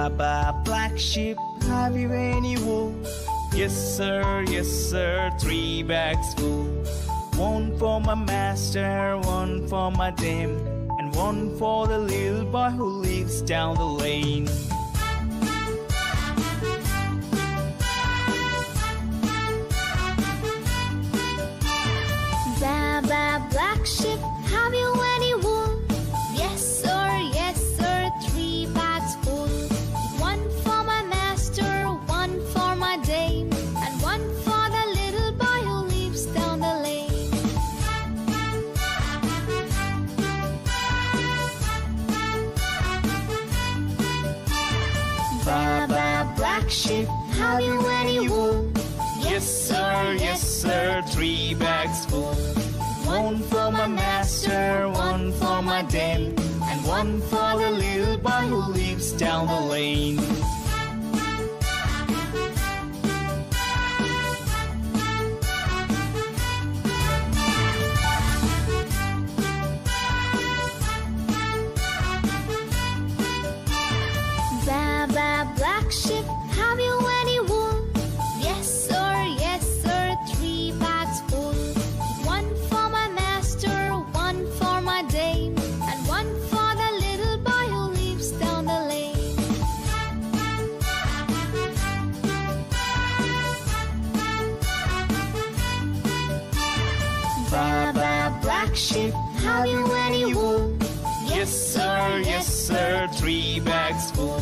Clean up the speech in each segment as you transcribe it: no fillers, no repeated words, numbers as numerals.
Baba, black sheep, have you any wool? Yes sir, 3 bags full. One for my master, one for my dame, and one for the little boy who lives down the lane. Baba, black sheep, have you any wool? Yes sir, 3 bags full. One for my master, one for my dame, and one for the little boy who lives down the lane. Baba, black sheep, have you any wool? Yes sir, 3 bags full. One for my master, one for my dame, and one for the little boy who lives down the lane. Baba, black sheep, have you any wool? Yes sir, 3 bags full. One for my master, one for my dame, and one for the little boy who lives down the lane. Baba, black sheep, have you any wool? Yes sir, 3 bags full.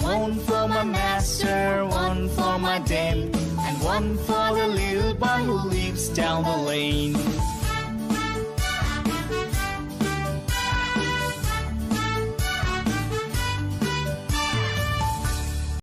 One for my master, one for my dame, and one for the little boy who lives down the lane.